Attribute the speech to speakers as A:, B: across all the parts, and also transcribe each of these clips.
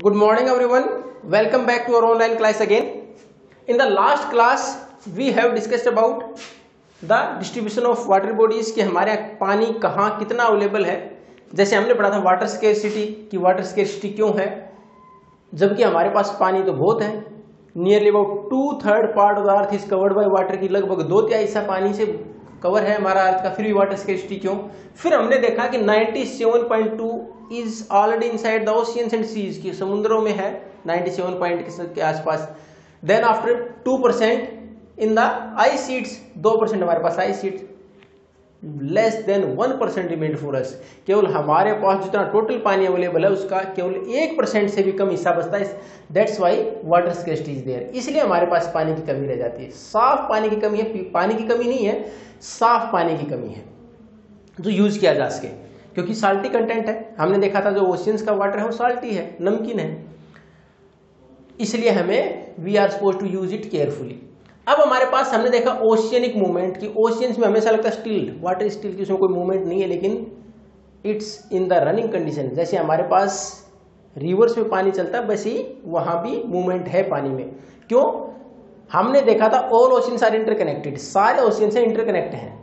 A: Good morning everyone. Welcome back to our online class again. In the last class we have discussed about the distribution of water bodies कि हमारे यहाँ पानी कहाँ कितना available है। जैसे हमने पढ़ा था वाटर स्केर्सिटी कि वाटर स्केर्सिटी क्यों है, जबकि हमारे पास पानी तो बहुत है। Nearly about 2/3 part of the earth is covered by water, की लगभग 2/3 हिस्सा पानी से कवर है हमारा अर्थ का, फिर भी वाटर स्केर्सिटी क्यों। फिर हमने देखा कि 97.2 is already inside the oceans and seas, की समुद्रों में है 97 पॉइंट के आसपास। Then after 2% in the ice sheets, 2% हमारे पास ice sheets, less than 1% remained for us. केवल हमारे पास जितना टोटल पानी अवेलेबल है उसका केवल 1% से भी कम हिस्सा बचता है। That's why water scarcity is there, इसलिए हमारे पास पानी की कमी रह जाती है। साफ पानी की कमी है, पानी की कमी नहीं है, साफ पानी की कमी है जो यूज किया जा सके, क्योंकि साल्टी कंटेंट है। हमने देखा था जो ओशियंस का वाटर है वो साल्टी है, नमकीन है, इसलिए हमें we are suppose to use it carefully. अब हमारे पास हमने देखा ओशियनिक मूवमेंट की, ओशियंस में हमेशा लगता है स्टिल, वाटर स्टिल की, उसमें कोई मूवमेंट नहीं है, लेकिन it's in the running condition. जैसे हमारे पास रिवर्स में पानी चलता है वैसे ही वहां भी मूवमेंट है पानी में। क्यों? हमने देखा था ऑल ओशियंस आर इंटरकनेक्टेड, सारे ओशियन से इंटरकनेक्ट हैं।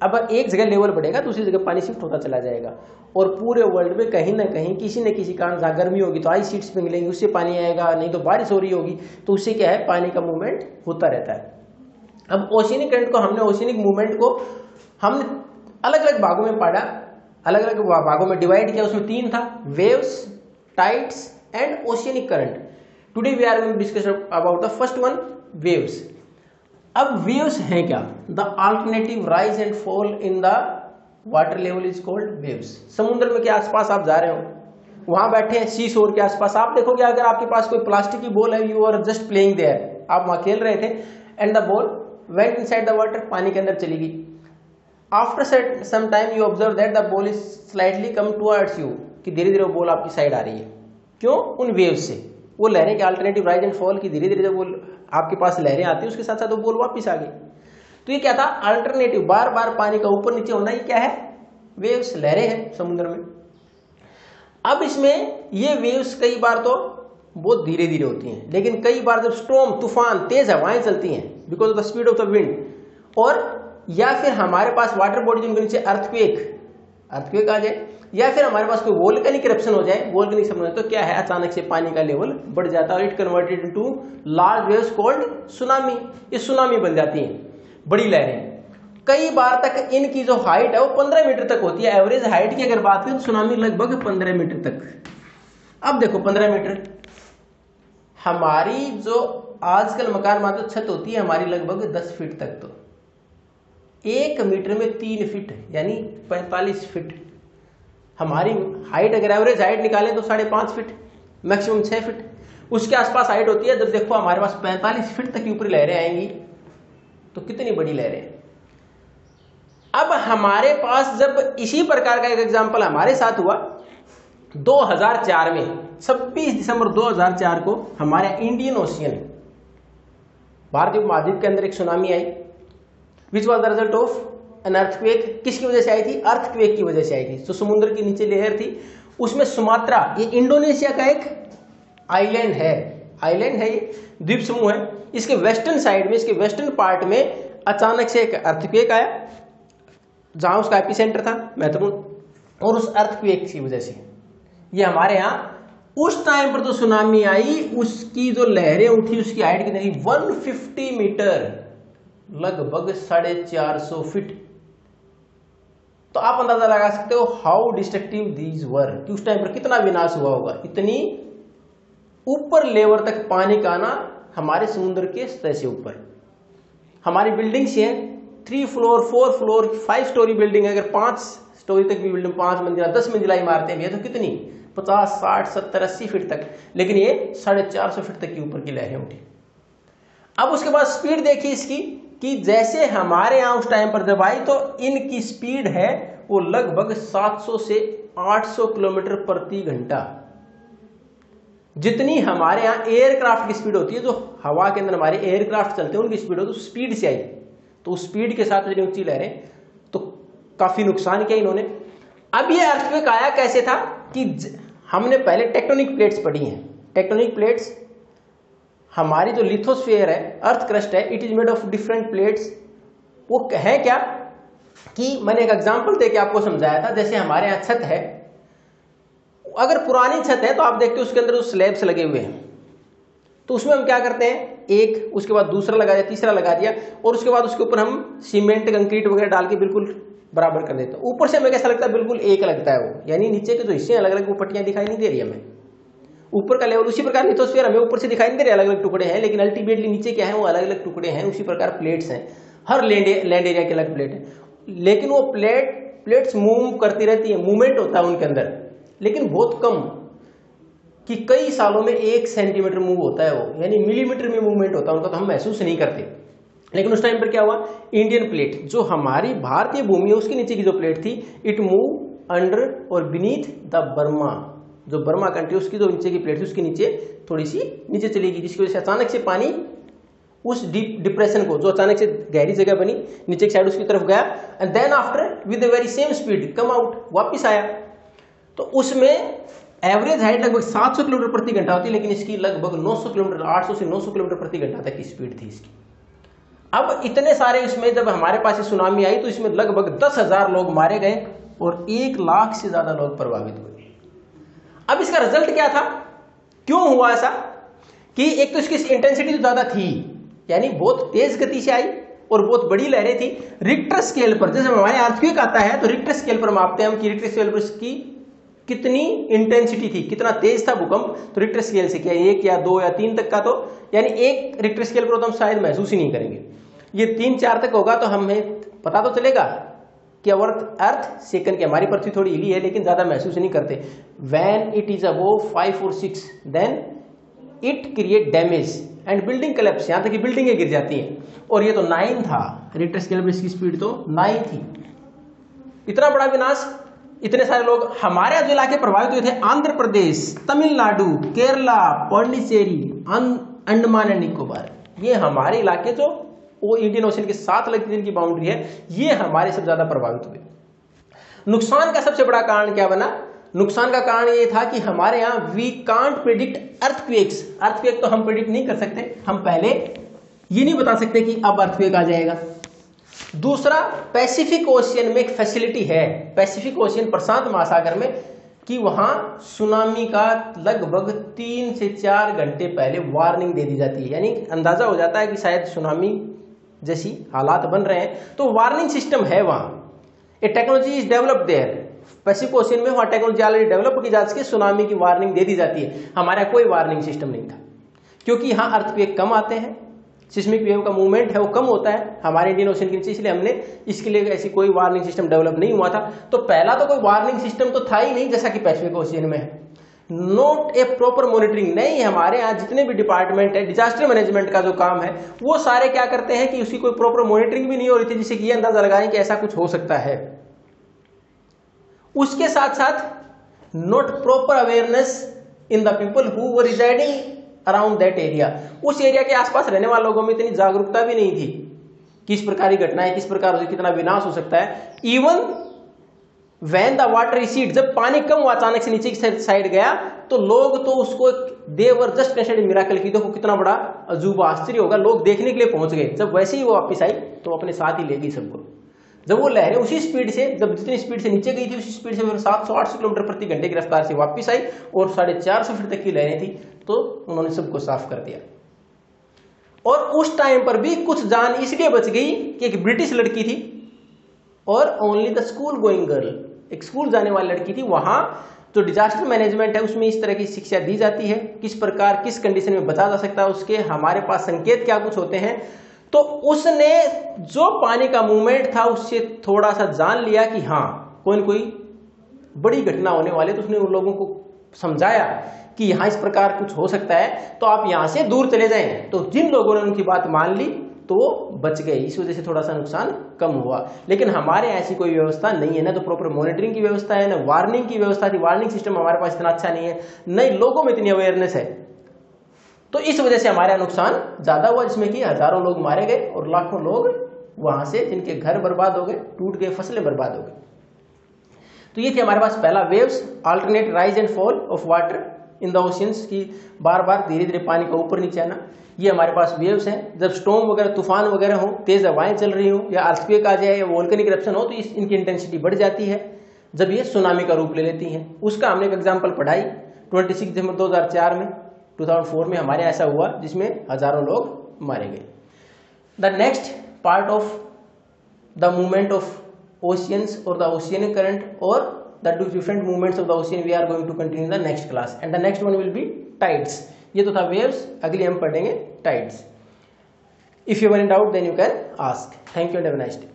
A: अब एक जगह लेवल बढ़ेगा दूसरी जगह पानी शिफ्ट होता चला जाएगा, और पूरे वर्ल्ड में कहीं ना कहीं किसी न किसी कारण, जहाँ गर्मी होगी तो आइस शीट्स पे मिलेंगी, उससे पानी आएगा, नहीं तो बारिश हो रही होगी तो उससे क्या है, पानी का मूवमेंट होता रहता है। अब ओशियनिक करंट को हमने, ओशियनिक मूवमेंट को हमने अलग अलग भागों में पढ़ा, अलग अलग भागों में डिवाइड किया। उसमें 3 था, waves, tides and oceanic current. Today we are going to discuss about the first one, waves. अब वेव्स हैं क्या? The alternative rise and fall in the water level is called waves. समुद्र में के आसपास आप जा रहे हो, वहां बैठे हैं सी शोर के आसपास, आप देखोगे अगर आपके पास कोई प्लास्टिक की बॉल है, you are just playing there, आप वहां खेल रहे थे, and the ball went inside the water, पानी के अंदर चली गई। After some time you observe that the ball is slightly come towards you, कि धीरे धीरे वो बॉल आपकी साइड आ रही है। क्यों? उन वेव्स से, वो लहरें के अल्टरनेटिव राइज एंड फॉल की, धीरे धीरे जब वो आपके पास लहरें आती है उसके साथ साथ वो बॉल वापस आ गई। तो ये क्या था? अल्टरनेटिव, बार बार पानी का ऊपर नीचे होना, ये क्या है? वेव्स, लहरें हैं समुद्र में। अब इसमें ये वेव्स कई बार तो बहुत धीरे धीरे होती हैं, लेकिन कई बार जब स्टॉर्म, तूफान, तेज हवाएं चलती हैं because of the speed of the wind, और या फिर हमारे पास वाटर बॉडी जिनके नीचे अर्थक्वेक आ जाए, या फिर हमारे पास कोई वोल्केनिक इरप्शन हो जाए, वोल्केनिक इरप्शन हो जाए, तो क्या है, अचानक से पानी का लेवल बढ़ जाता है, it converted into large waves called tsunami. ये सुनामी बन जाती है, बड़ी लहरें। कई बार तक इनकी जो हाइट है वो 15 मीटर तक होती है। एवरेज हाइट की अगर बात करें तो सुनामी लगभग 15 मीटर तक। अब देखो 15 मीटर, हमारी जो आजकल मकान मात्र छत होती है हमारी लगभग 10 फीट तक, तो 1 मीटर में 3 फीट यानी 45 फीट हमारी हाइट। अगर एवरेज हाइट निकालें तो 5.5 फीट, मैक्सिमम 6 फीट उसके आसपास हाइट होती है। जब देखो हमारे पास 45 फीट तक की ऊपरी लहरें आएंगी तो कितनी बड़ी लहरें। अब हमारे पास जब इसी प्रकार का एक एग्जांपल हमारे साथ हुआ 2004 में, 26 दिसंबर 2004 को हमारे इंडियन ओशियन, भारतीय उपमहाद्वीप के अंदर एक tsunami I, which was the result of an earthquake. किसकी वजह से आई थी? अर्थक्वेक की वजह से आई थी। जो समुद्र के नीचे लहर थी उसमें सुमात्रा, ये इंडोनेशिया का एक आइलैंड है, ये द्वीप समूह है। इसके वेस्टर्न साइड में, इसके वेस्टर्न पार्ट में अचानक से एक अर्थक्वेक आया, जहां उसका एपिसेंटर था महत्वपूर्ण, और उस अर्थक्वेक की वजह से ये हमारे यहां उस टाइम पर जो सुनामी आई उसकी जो लहरें उठी उसकी हाइट कितनी? 150 मीटर, लगभग 450 फीट। तो आप अंदाजा लगा सकते हो हाउ डिस्ट्रक्टिव दीज वर, कि उस टाइम पर कितना विनाश हुआ होगा। इतनी ऊपर लेवल तक पानी का आना हमारे समुद्र के सतह से ऊपर। हमारी बिल्डिंग्स हैं 3 फ्लोर, 4 फ्लोर, 5 स्टोरी बिल्डिंग है। अगर 5 स्टोरी तक भी बिल्डिंग, 5 मंजिला, 10 मंजिला इमारतें भी है तो कितनी? 50, 60, 70, 80 फीट तक, लेकिन ये 450 फीट तक की ऊपर की लहरें उठी। अब उसके बाद स्पीड देखिए इसकी, कि जैसे हमारे यहां उस टाइम पर जब आई तो इनकी स्पीड है वो लगभग 700 से 800 किलोमीटर प्रति घंटा। जितनी हमारे यहां एयरक्राफ्ट की स्पीड होती है, जो हवा के अंदर हमारे एयरक्राफ्ट चलते हैं उनकी स्पीड हो, तो स्पीड से आई। तो उस स्पीड के साथ जो ऊंची लहरें, तो काफी नुकसान किया इन्होंने। अब ये अर्थक्वेक आया कैसे था कि हमने पहले टेक्टोनिक प्लेट्स पढ़ी हैं, टेक्टोनिक प्लेट्स, हमारी जो लिथोस्फीयर है, अर्थ क्रस्ट है, it is made of different plates. वो है क्या कि मैंने एक एग्जांपल देके आपको समझाया था, जैसे हमारे यहाँ छत है, अगर पुरानी छत है तो आप देखते हो उसके अंदर उस स्लैब्स लगे हुए हैं, तो उसमें हम क्या करते हैं, एक उसके बाद दूसरा लगा दिया, तीसरा लगा दिया, और उसके बाद उसके ऊपर हम सीमेंट कंक्रीट वगैरह डाल के बिल्कुल बराबर कर देते हैं। ऊपर से हमें कैसा लगता है, बिल्कुल एक लगता है वो, यानी नीचे के जो हिस्से अलग अलग वो पट्टियां दिखाई नहीं दे रही हमें, ऊपर का लेवल उसी प्रकार लिथोस्फीयर हमें ऊपर से दिखाई नहीं दे रहे, अलग अलग टुकड़े हैं, लेकिन अल्टीमेटली नीचे क्या है, वो अलग अलग टुकड़े हैं। उसी प्रकार प्लेट्स हैं, हर लैंड एरिया के अलग प्लेट है, लेकिन वो प्लेट्स मूव करती रहती है, मूवमेंट होता है उनके अंदर, लेकिन बहुत कम, कि कई सालों में 1 सेंटीमीटर मूव होता है वो, यानी मिलीमीटर में मूवमेंट होता है उनका, तो हम महसूस नहीं करते। लेकिन उस टाइम पर क्या हुआ, इंडियन प्लेट जो हमारी भारतीय भूमि है उसके नीचे की जो प्लेट थी, इट मूव अंडर और बीनीथ द बर्मा, जो बर्मा कंट्री उसकी जो नीचे की प्लेट थी उसके नीचे थोड़ी सी नीचे चली गई, जिसकी वजह से अचानक से पानी उस डीप डिप्रेशन को, जो अचानक से गहरी जगह बनी नीचे की साइड, उसकी तरफ गया, and then after with the very same speed come out, वापिस आया। तो उसमें एवरेज हाइट लगभग 700 किलोमीटर प्रति घंटा होती है, लेकिन इसकी लगभग 900 किलोमीटर, 800 से 900 किलोमीटर प्रति घंटा तक की स्पीड थी इसकी। अब इतने सारे इसमें जब हमारे पास ये सुनामी आई तो इसमें लगभग 10,000 लोग मारे गए और 1 लाख से ज्यादा लोग प्रभावित हुए। अब इसका रिजल्ट क्या था, क्यों हुआ ऐसा, कि एक तो इसकी इंटेंसिटी तो ज्यादा थी, यानी बहुत तेज गति से आई और बहुत बड़ी लहरें थी। रिक्टर स्केल पर, जैसे हमारे अर्थक्वेक आता है तो रिक्टर स्केल पर मापते हैं हम कि रिक्टर स्केल पर इसकी कितनी इंटेंसिटी थी, कितना तेज था भूकंप, तो रिक्टर स्केल से क्या 1 या 2 या 3 तक का, तो यानी 1 रिक्टर स्केल पर तो हम शायद महसूस ही नहीं करेंगे, ये 3-4 तक होगा तो हमें पता तो चलेगा कि अर्थ सेकंड की, हमारी पृथ्वी थोड़ी हिली है लेकिन ज्यादा महसूस नहीं करते। व्हेन इट इज अबव 5 और 6 then it create damage and building collapse, यहां तक कि बिल्डिंगें गिर जाती हैं। और ये तो 9 था रिक्टर स्केल पर, इसकी स्पीड तो 9 थी। इतना बड़ा विनाश, इतने सारे लोग। हमारे जो इलाके प्रभावित हुए थे, आंध्र प्रदेश, तमिलनाडु, केरला, पांडिचेरी, अंडमान एंड निकोबार, ये हमारे इलाके जो वो इंडियन ओशन के साथ लगती जिनकी बाउंड्री है, ये हमारे सबसे ज्यादा प्रभावित हुए। नुकसान का सबसे बड़ा कारण क्या बना, नुकसान का कारण ये था कि हमारे यहाँ we can't predict earthquakes, earthquake तो हम प्रेडिक्ट नहीं कर सकते, हम पहले ये नहीं बता सकते कि अब अर्थक्वेक आ जाएगा। दूसरा, पैसिफिक ओशियन में एक फैसिलिटी है, पैसिफिक ओशियन प्रशांत महासागर में, कि वहां सुनामी का लगभग 3 से 4 घंटे पहले वार्निंग दे दी जाती है, यानी अंदाजा हो जाता है कि शायद सुनामी जैसी हालात बन रहे हैं, तो वार्निंग सिस्टम है वहां। A technology is developed there, Pacific ocean में वहां टेक्नोलॉजी ऑलरेडी डेवलप की जा सके, सुनामी की वार्निंग दे दी जाती है। हमारा कोई वार्निंग सिस्टम नहीं था, क्योंकि यहाँ अर्थक्वेक कम आते हैं, सिस्मिक वेव का मूवमेंट है वो कम होता है हमारे इंडियन ओशन के नीचे, इसलिए हमने इसके लिए ऐसी कोई वार्निंग सिस्टम डेवलप नहीं हुआ था। तो पहला तो कोई वार्निंग सिस्टम तो था ही नहीं, जैसा कि पैसिफिक ओशियन में है। नॉट ए प्रॉपर मॉनिटरिंग, नहीं, हमारे यहाँ जितने भी डिपार्टमेंट है, डिजास्टर मैनेजमेंट का जो काम है, वो सारे क्या करते हैं कि उसकी कोई प्रॉपर मॉनिटरिंग भी नहीं हो रही थी, जिससे कि ये अंदाजा लगाएं कि ऐसा कुछ हो सकता है। उसके साथ साथ not proper awareness in the people who were residing around that area, उस एरिया के आसपास रहने वाले लोगों में इतनी जागरूकता भी नहीं थी किस प्रकार की घटनाएं, किस प्रकार से कितना विनाश हो सकता है। Even when the water recede, जब पानी कम हुआ अचानक से नीचे की साइड गया, तो लोग तो उसको दे वर जस्ट कंसिडर्ड मिरेकल की, देखो कितना बड़ा अजूबा, आश्चर्य होगा, लोग देखने के लिए पहुंच गए। जब वैसे ही वो वापस आई तो अपने साथ ही ले गई सबको। जब वो लहरें उसी स्पीड से, जब जितनी स्पीड से नीचे गई थी उसी स्पीड से 700-800 किलोमीटर प्रति घंटे की रफ्तार से वापस आई और 450 फीट तक की लहरें थी, तो उन्होंने सबको साफ कर दिया। और उस टाइम पर भी कुछ जान इसलिए बच गई कि एक ब्रिटिश लड़की थी और only the school going girl, एक स्कूल जाने वाली लड़की थी। वहां जो डिजास्टर मैनेजमेंट है उसमें इस तरह की शिक्षा दी जाती है, किस प्रकार किस कंडीशन में बचा जा सकता है, उसके हमारे पास संकेत क्या कुछ होते हैं। तो उसने जो पानी का मूवमेंट था उससे थोड़ा सा जान लिया कि हाँ कोई न कोई बड़ी घटना होने वाली, तो उसने उन लोगों को समझाया कि यहाँ इस प्रकार कुछ हो सकता है, तो आप यहाँ से दूर चले जाएं। तो जिन लोगों ने उनकी बात मान ली तो वो बच गए, इस वजह से थोड़ा सा नुकसान कम हुआ। लेकिन हमारे ऐसी कोई व्यवस्था नहीं है, ना तो प्रॉपर मॉनिटरिंग की व्यवस्था है, ना वार्निंग की व्यवस्था थी, वार्निंग सिस्टम हमारे पास इतना अच्छा नहीं है, नहीं लोगों में इतनी अवेयरनेस है। तो इस वजह से हमारा नुकसान ज्यादा हुआ, जिसमें कि हजारों लोग मारे गए और लाखों लोग वहां से जिनके घर बर्बाद हो गए, टूट गए, फसलें बर्बाद हो गई। तो ये थे हमारे पास पहला, waves, alternate rise and fall of water in the oceans की बार बार धीरे धीरे पानी का ऊपर नीचे आना, ये हमारे पास वेव्स हैं। जब स्टॉर्म वगैरह तूफान वगैरह हो, तेज हवाएं चल रही हो या अर्थक्वेक आ जाए या वोल्केनिक इरप्शन हो तो इनकी इंटेंसिटी बढ़ जाती है जब ये सुनामी का रूप ले लेती हैं। उसका हमने एक एग्जाम्पल पढ़ाई 26 दिसंबर 2004 में, 2004 में हमारे ऐसा हुआ जिसमें हजारों लोग मारे गए। The next part of the movement of oceans or the oceanic current or the different movements of the ocean we are going to continue in the next class, and the next one will be tides. ये तो था waves, अगली हम पढ़ेंगे tides. If you have any doubt then you can ask. Thank you and have a nice day.